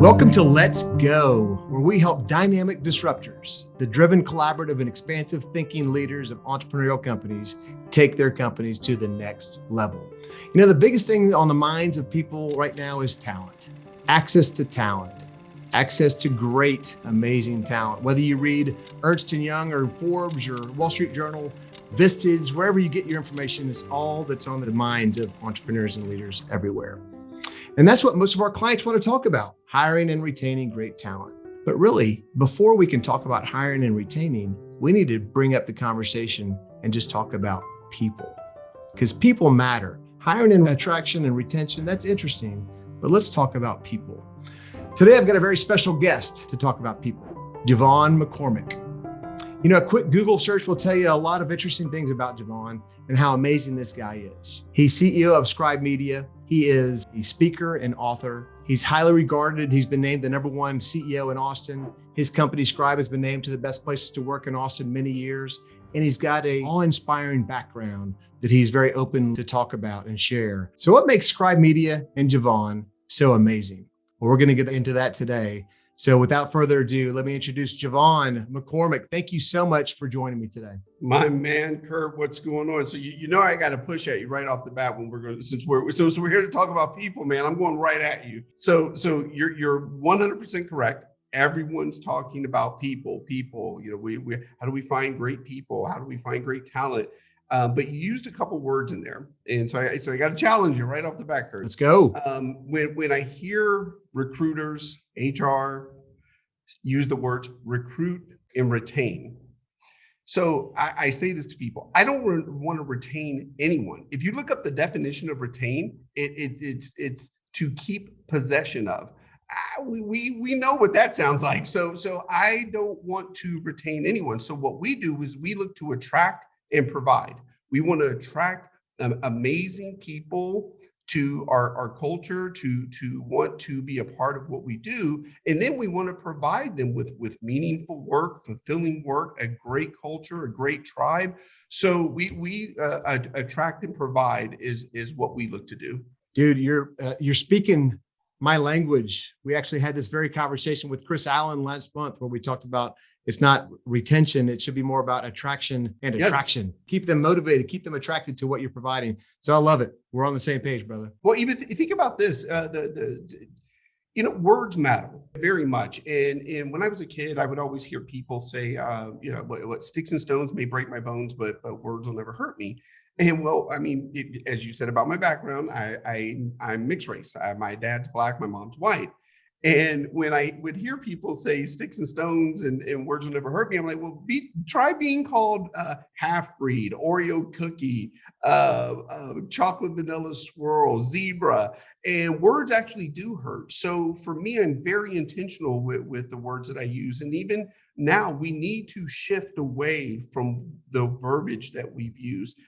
Welcome to Let's Go, where we help dynamic disruptors, the driven, collaborative, and expansive thinking leaders of entrepreneurial companies take their companies to the next level. You know, the biggest thing on the minds of people right now is talent, access to talent, access to great, amazing talent. Whether you read Ernst & Young or Forbes or Wall Street Journal, Vistage, wherever you get your information, it's all that's on the minds of entrepreneurs and leaders everywhere. And that's what most of our clients want to talk about, hiring and retaining great talent. But really, before we can talk about hiring and retaining, we need to bring up the conversation and just talk about people, because people matter. Hiring and attraction and retention, that's interesting, but let's talk about people. Today, I've got a very special guest to talk about people, JeVon McCormick. You know, a quick Google search will tell you a lot of interesting things about JeVon and how amazing this guy is. He's CEO of Scribe Media. He is a speaker and author. He's highly regarded. He's been named the #1 CEO in Austin. His company Scribe has been named to the best places to work in Austin many years. And he's got a awe-inspiring background that he's very open to talk about and share. So what makes Scribe Media and JeVon so amazing? Well, we're going to get into that today. So without further ado, let me introduce JeVon McCormick. Thank you so much for joining me today. My man, Kurt, what's going on? So you know I got to push at you right off the bat when we're going to, since we're here to talk about people, man. I'm going right at you. So you're 100% correct. Everyone's talking about people. You know, we how do we find great people? How do we find great talent? But you used a couple words in there, and so I got to challenge you right off the bat, Kurt. Let's go. When I hear recruiters, HR use the words recruit and retain. So I say this to people: I don't want to retain anyone. If you look up the definition of retain, it's to keep possession of. We know what that sounds like. So I don't want to retain anyone. So what we do is we look to attract and provide. We want to attract amazing people to our culture, to want to be a part of what we do. And then we want to provide them with meaningful work, fulfilling work, a great culture, a great tribe. So we attract and provide is what we look to do. Dude, you're speaking my language. We actually had this very conversation with Chris Allen last month where we talked about it's not retention. It should be more about attraction and attraction. Yes. Keep them motivated, keep them attracted to what you're providing. So I love it. We're on the same page, brother. Well, even think about this, words matter very much. And when I was a kid, I would always hear people say, what sticks and stones may break my bones, but words will never hurt me. And well, I mean, as you said about my background, I'm mixed race. My dad's Black, my mom's white. And when I would hear people say sticks and stones and words will never hurt me, I'm like, well, try being called half-breed, Oreo cookie, chocolate vanilla swirl, zebra, and words actually do hurt. So for me, I'm very intentional with the words that I use. And even now, we need to shift away from the verbiage that we've used.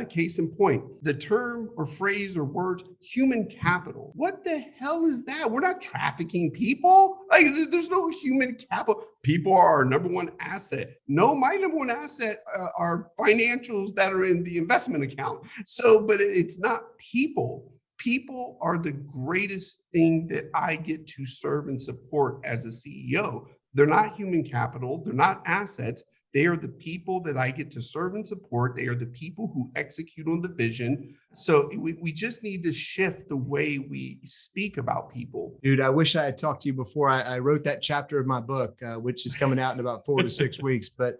Case in point, the term or phrase or words, human capital. What the hell is that? We're not trafficking people. Like, there's no human capital. People are our #1 asset. No, my #1 asset are financials that are in the investment account. So, but it's not people. People are the greatest thing that I get to serve and support as a CEO. They're not human capital. They're not assets. They are the people that I get to serve and support. They are the people who execute on the vision. So we just need to shift the way we speak about people. Dude, I wish I had talked to you before I wrote that chapter of my book, which is coming out in about 4 to 6 weeks. But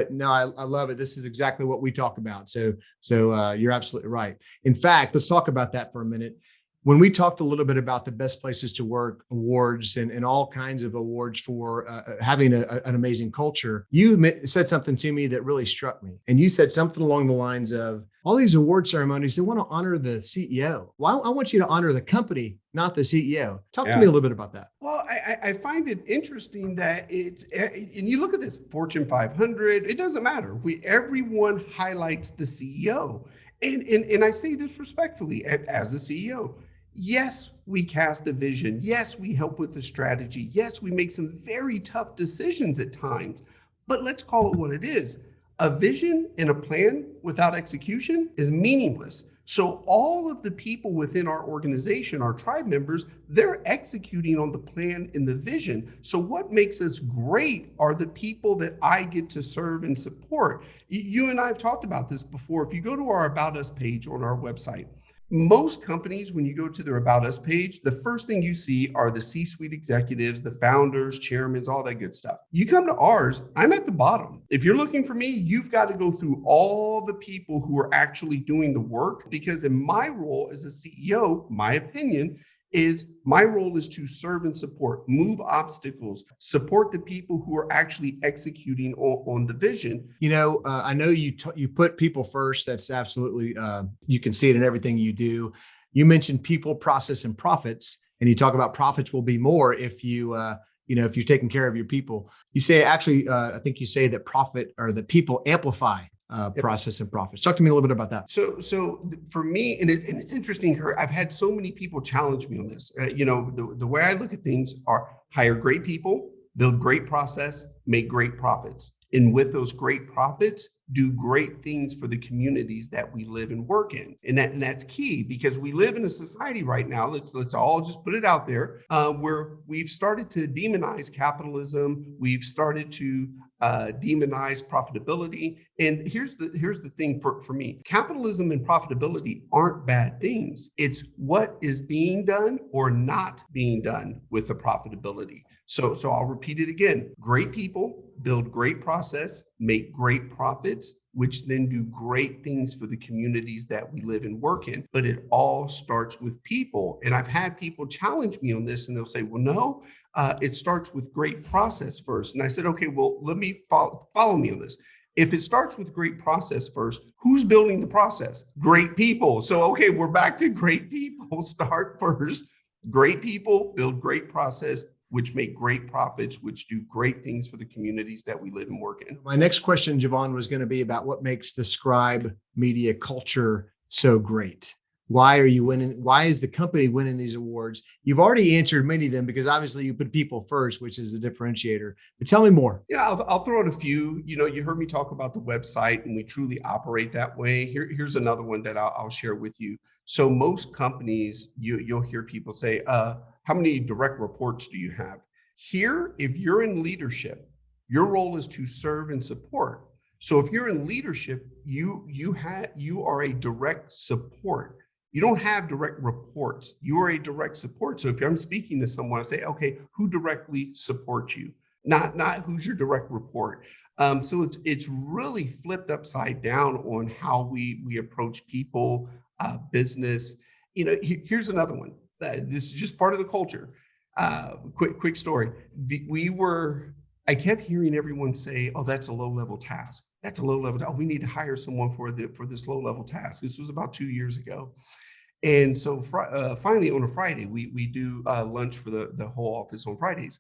no, I love it. This is exactly what we talk about. So you're absolutely right. In fact, let's talk about that for a minute. When we talked a little bit about the best places to work awards and all kinds of awards for having an amazing culture, you said something to me that really struck me. And you said something along the lines of all these award ceremonies, they want to honor the CEO. Well, I want you to honor the company, not the CEO. Talk to me a little bit about that. Well, I find it interesting that and you look at this, Fortune 500, it doesn't matter. Everyone highlights the CEO. And I say this respectfully as a CEO. Yes, we cast a vision. Yes, we help with the strategy. Yes, we make some very tough decisions at times, but let's call it what it is. A vision and a plan without execution is meaningless. So all of the people within our organization, our tribe members, they're executing on the plan and the vision. So what makes us great are the people that I get to serve and support. You and I have talked about this before. If you go to our About Us page on our website, most companies, when you go to their About Us page, the first thing you see are the C-suite executives, the founders, chairmen, all that good stuff. You come to ours, I'm at the bottom. If you're looking for me, you've got to go through all the people who are actually doing the work, because in my role as a CEO, my opinion is my role is to serve and support, move obstacles, support the people who are actually executing on the vision. I know you put people first. That's absolutely, you can see it in everything you do. You mentioned people, process, and profits, and you talk about profits will be more if if you're taking care of your people. You say, actually, I think you say that profit or that people amplify process and profits. Talk to me a little bit about that. So for me, and it's interesting, Kurt, I've had so many people challenge me on this. The way I look at things are hire great people, build great process, make great profits. And with those great profits, do great things for the communities that we live and work in. And that's key, because we live in a society right now, let's all just put it out there, where we've started to demonize capitalism. We've started to demonize profitability. And here's the thing for me. Capitalism and profitability aren't bad things. It's what is being done or not being done with the profitability. So I'll repeat it again. Great people build great process, make great profits, which then do great things for the communities that we live and work in. But it all starts with people. And I've had people challenge me on this, and they'll say, well, no, it starts with great process first. And I said, okay, well, let me follow me on this. If it starts with great process first, who's building the process? Great people. So, okay, we're back to great people. Start first. Great people build great process, which make great profits, which do great things for the communities that we live and work in. My next question, JeVon, was going to be about what makes the Scribe Media culture so great. Why are you winning? Why is the company winning these awards? You've already answered many of them, because obviously you put people first, which is the differentiator. But tell me more. Yeah, I'll throw out a few. You heard me talk about the website, and we truly operate that way. Here's another one that I'll share with you. So most companies, you'll hear people say, how many direct reports do you have? Here, if you're in leadership, your role is to serve and support. So if you're in leadership, you are a direct support. You don't have direct reports. You are a direct support. So if I'm speaking to someone, I say, okay, who directly supports you? Not who's your direct report. So it's really flipped upside down on how we approach people, business. Here's another one. This is just part of the culture. Quick story. I kept hearing everyone say, "Oh, that's a low-level task. That's a low-level. Oh, we need to hire someone for this low-level task." This was about 2 years ago, and so finally on a Friday, we do lunch for the whole office on Fridays.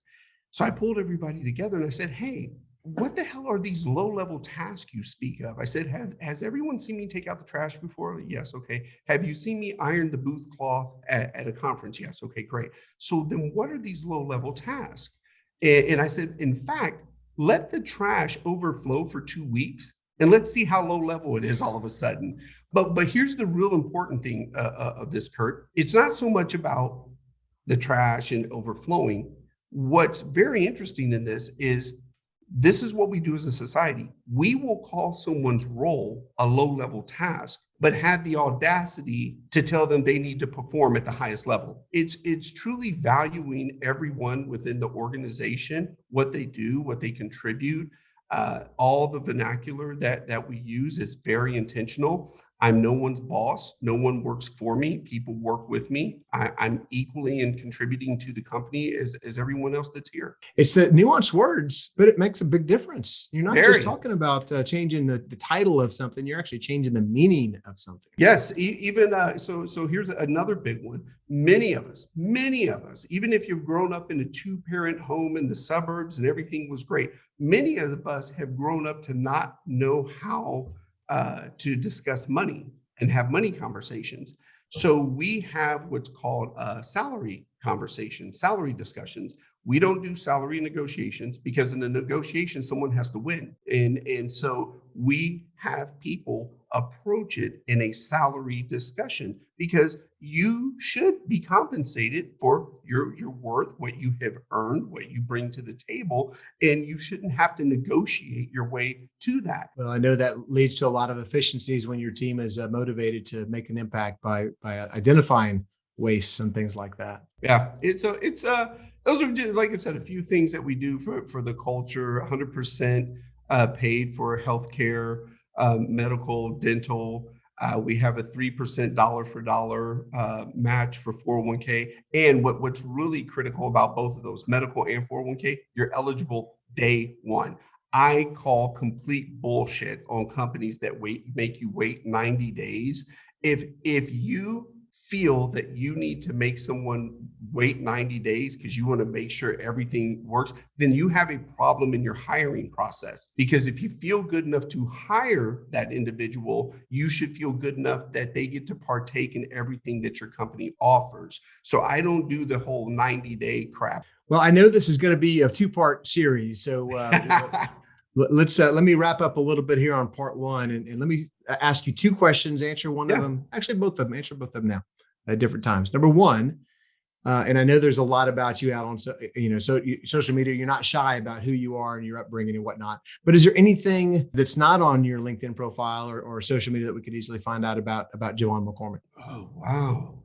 So I pulled everybody together and I said, "Hey, what the hell are these low-level tasks you speak of?" I said, has everyone seen me take out the trash before? Yes. Okay. Have you seen me iron the booth cloth at a conference? Yes. Okay, great. So then what are these low-level tasks? And I said, in fact, let the trash overflow for 2 weeks and let's see how low level it is all of a sudden. But here's the real important thing of this, Kurt. It's not so much about the trash and overflowing. What's very interesting in this is what we do as a society. We will call someone's role a low-level task, but have the audacity to tell them they need to perform at the highest level. It's truly valuing everyone within the organization, what they do, what they contribute. All the vernacular that we use is very intentional. I'm no one's boss. No one works for me. People work with me. I'm equally in contributing to the company as everyone else that's here. It's nuanced words, but it makes a big difference. You're not just talking about changing the title of something. You're actually changing the meaning of something. Yes. So here's another big one. Many of us, even if you've grown up in a 2-parent home in the suburbs and everything was great, many of us have grown up to not know how to discuss money and have money conversations. So we have what's called salary conversations, salary discussions, We don't do salary negotiations because in the negotiation, someone has to win. And so we have people approach it in a salary discussion because you should be compensated for your worth, what you have earned, what you bring to the table, and you shouldn't have to negotiate your way to that. Well, I know that leads to a lot of efficiencies when your team is motivated to make an impact by identifying wastes and things like that. Yeah, it's those are just, like I said, a few things that we do for the culture. 100% paid for healthcare, medical, dental. We have a 3% dollar for dollar match for 401k. And what's really critical about both of those, medical and 401k, you're eligible day one. I call complete bullshit on companies that make you wait 90 days. If you feel that you need to make someone wait 90 days because you want to make sure everything works, then you have a problem in your hiring process. Because if you feel good enough to hire that individual, you should feel good enough that they get to partake in everything that your company offers. So I don't do the whole 90-day crap. Well, I know this is going to be a two-part series. So let me wrap up a little bit here on part one. And let me ask you two questions, answer one of them, actually both of them, answer both of them now at different times. Number one, and I know there's a lot about you out on social media. You're not shy about who you are and your upbringing and whatnot. But is there anything that's not on your LinkedIn profile or social media that we could easily find out about JeVon McCormick? Oh, wow.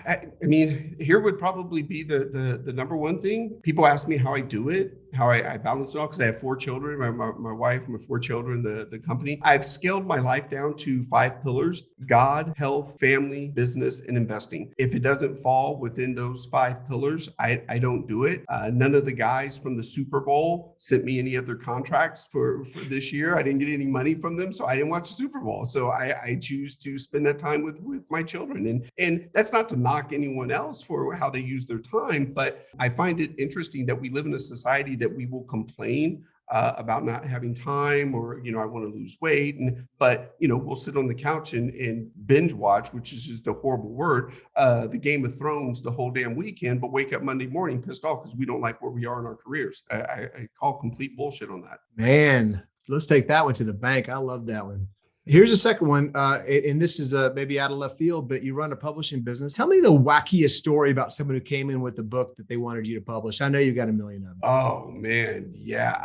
I mean, here would probably be the number one thing. People ask me how I do it, how I balance it all, because I have 4 children, my wife, my 4 children, the company. I've scaled my life down to 5 pillars: God, health, family, business, and investing. If it doesn't fall within those 5 pillars, I don't do it. None of the guys from the Super Bowl sent me any of their contracts for this year. I didn't get any money from them, so I didn't watch the Super Bowl. So I choose to spend that time with my children. And that's not to knock anyone else for how they use their time, but I find it interesting that we live in a society that we will complain about not having time, or I want to lose weight, but we'll sit on the couch and binge watch, which is just a horrible word, the Game of Thrones the whole damn weekend, but wake up Monday morning pissed off because we don't like where we are in our careers. I call complete bullshit on that. Man, let's take that one to the bank. I love that one. Here's a second one, and this is maybe out of left field, but you run a publishing business. Tell me the wackiest story about someone who came in with a book that they wanted you to publish. I know you've got a million of them. Oh man, yeah.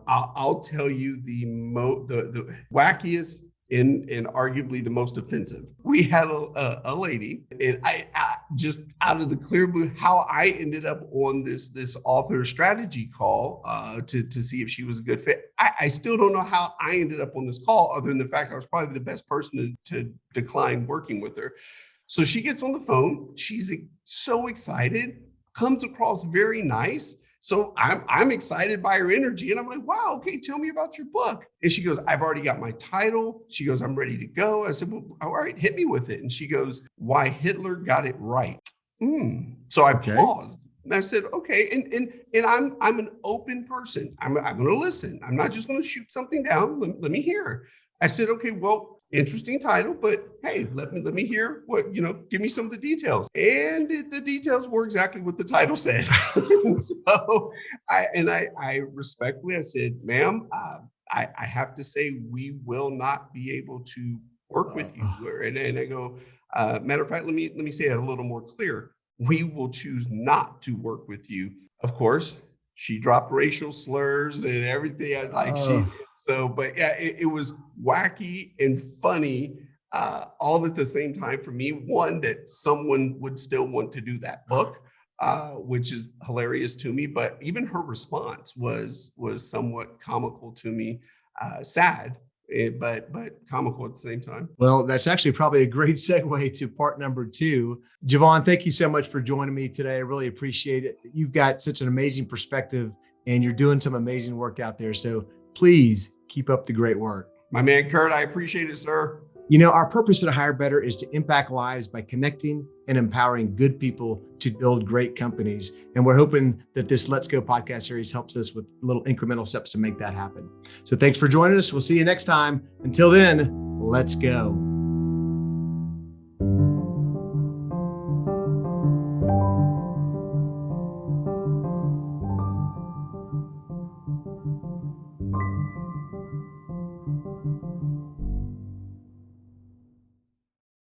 I'll tell you the wackiest and arguably the most offensive. We had a lady, and I just out of the clear blue, how I ended up on this author strategy call to see if she was a good fit. I still don't know how I ended up on this call, other than the fact I was probably the best person to decline working with her. So she gets on the phone. She's so excited, comes across very nice. So I'm excited by her energy, and I'm like, wow, okay, tell me about your book. And she goes, I've already got my title. She goes, I'm ready to go. I said, well, all right, hit me with it. And she goes, Why Hitler Got It Right. So I paused and I said, okay. And I'm an open person. I'm going to listen. I'm not just going to shoot something down. Let me hear. I said, okay, well, interesting title, but hey, let me hear what, give me some of the details. And the details were exactly what the title said. So I respectfully, I said, ma'am, I have to say, we will not be able to work with you. And I go, matter of fact, let me say it a little more clear. We will choose not to work with you. Of course, she dropped racial slurs and everything. But yeah, it was wacky and funny all at the same time for me. One, that someone would still want to do that book, which is hilarious to me. But even her response was somewhat comical to me, sad, but comical at the same time. Well, that's actually probably a great segue to part number 2. JeVon, thank you so much for joining me today. I really appreciate it. You've got such an amazing perspective, and you're doing some amazing work out there. So please keep up the great work. My man, Kurt, I appreciate it, sir. Our purpose at Hire Better is to impact lives by connecting and empowering good people to build great companies. And we're hoping that this Let's Go podcast series helps us with little incremental steps to make that happen. So thanks for joining us. We'll see you next time. Until then, let's go.